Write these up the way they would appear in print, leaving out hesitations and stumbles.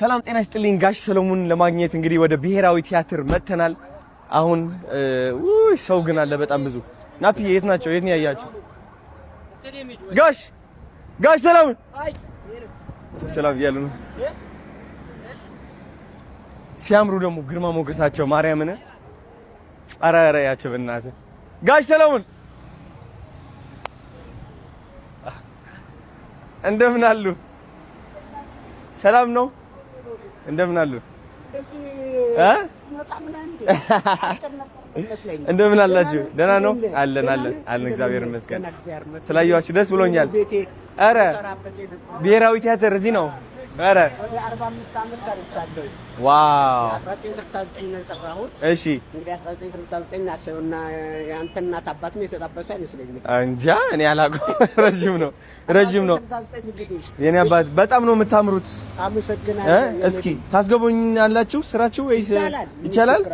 ሰላም ጤና ይስጥልኝ ጋሽ ሰሎሞን ለማግኘት እንግዲህ ወደ ብሔራዊ ቲያትር መተናል። አሁን ሰው ግን አለ በጣም ብዙ። ናፒ የት ናቸው? የት ነው ያያቸው? ጋሽ ሰሎሞን ሰላም ያሉ ነው። ሲያምሩ ደግሞ ግርማ ሞገሳቸው ማርያምን ጸራራ ያቸው በእናትህ ጋሽ ሰሎሞን እንደምን አሉ? ሰላም ነው? እንደምን አሉ? እንደምን አላችሁ? ደህና ነው? አለን እግዚአብሔር ይመስገን። ስላየኋችሁ ደስ ብሎኛል። ኧረ ብሔራዊ ቲያትር እዚህ ነው። ኧረ 45 ዓመት ሰርቻለሁ። ዋው 1969 ነው የሰራሁት። እሺ እንግዲህ 1969 አሰውና ያንተ እናት አባትም የተጣበሱ አይመስለኝም። እንጃ እኔ አላውቅም። ረጅም ነው የኔ አባት። በጣም ነው የምታምሩት። አመሰግናለሁ። እስኪ ታስገቡኛላችሁ ስራችሁ ወይስ ይቻላል?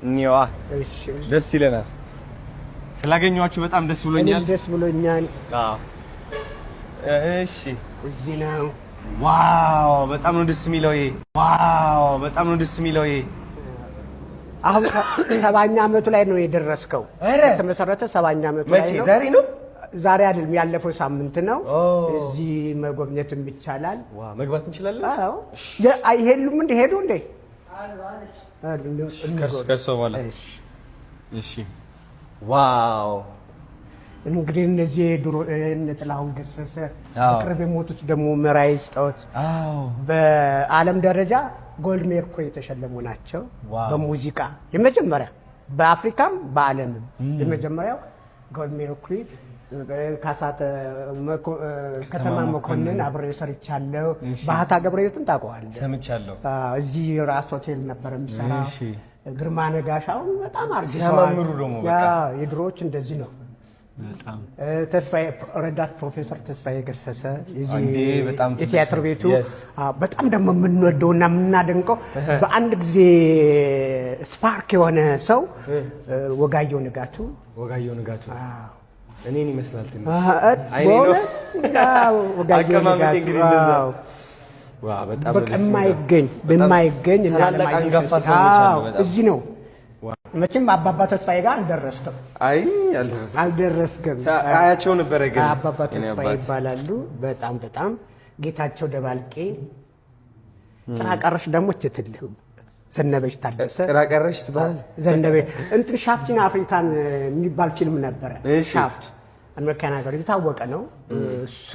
እኔዋ እሺ ደስ ይለናል። ስላገኘኋችሁ በጣም ደስ ብሎኛል። ደስ ብሎኛል። አዎ እሺ እዚህ ነው። ዋው በጣም ነው ደስ የሚለው ይሄ። ዋው በጣም ነው ደስ የሚለው ይሄ። አሁን 70ኛ ዓመቱ ላይ ነው የደረስከው። ተመሰረተ 70ኛ ዓመቱ ላይ ነው። ዛሬ ነው? ዛሬ አይደለም ያለፈው ሳምንት ነው። እዚህ መጎብኘትም ይቻላል። ዋው መግባት እንችላለን? አዎ አይሄሉም እንደ ሄዱ እንደ ከርሶ በኋላ እሺ ዋው እንግዲህ እነዚህ ድሮ ጥላሁን ገሰሰ ቅርብ የሞቱት ደግሞ መራይ ስጣውት በዓለም ደረጃ ጎልድ ሜርኩሪ የተሸለሙ ናቸው። በሙዚቃ የመጀመሪያ በአፍሪካም በዓለምም የመጀመሪያው ጎልድ ሜርኩሪ። ካሳተ ከተማ መኮንን አብሬ ሰርቻለሁ። ባህታ ገብረሕይወትን ታውቀዋለህ? ሰምቻለሁ። እዚህ ራስ ሆቴል ነበር የሚሰራው። ግርማ ነጋሻው በጣም አርጅቷል። ሲያማምሩ ደግሞ በቃ የድሮዎች እንደዚህ ነው። ተስፋዬ ረዳት ፕሮፌሰር ተስፋዬ ገሰሰ የቲያትር ቤቱ በጣም ደግሞ የምንወደውና የምናደንቀው በአንድ ጊዜ ስፓርክ የሆነ ሰው ወጋየሁ ንጋቱ እኔን ይመስላል ትንሽ ወጋየሁ ንጋቱ በማይገኝ እዚህ ነው። መቼም አባባ ተስፋዬ ጋር አልደረስክም። አልደረስክም። አያቸው ነበረ ግን አባባ ተስፋዬ ይባላሉ። በጣም ጌታቸው ደባልቄ። ጭራቀረሽ ደግሞ ትትልህ ዘነበች ታደሰ። ጭራቀረሽ ትባል ዘነበች እንትን ሻፍቲን አፍሪካን የሚባል ፊልም ነበረ። ሻፍት አሜሪካን ሀገር የታወቀ ነው እሱ።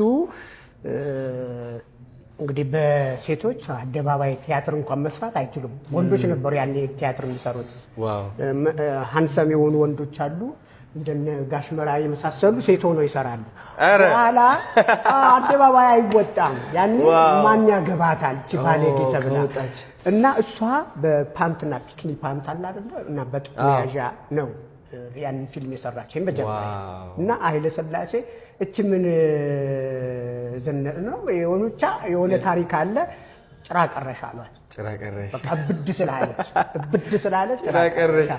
እንግዲህ በሴቶች አደባባይ ቲያትር እንኳን መስራት አይችሉም። ወንዶች ነበሩ ያኔ ቲያትር የሚሰሩት። ሃንሰም የሆኑ ወንዶች አሉ እንደነ ጋሽመራ የመሳሰሉ ሴት ሆነው ይሰራሉ። ኋላ አደባባይ አይወጣም። ያኔ ማን ያገባታል ቺባሌጌ ተብላ እና እሷ በፓንትና ፒክኒ ፓንት አለ አይደል እና በጥቁር መያዣ ነው ያን ፊልም የሰራችው መጀመሪያ። እና ኃይለ ሥላሴ እቺ ምን ዘነጥ ነው የሆነ ታሪክ አለ። ጭራ ቀረሽ አሏት። ጭራ ቀረሽ በቃ ብድ ስላለች ጭራ ቀረሽ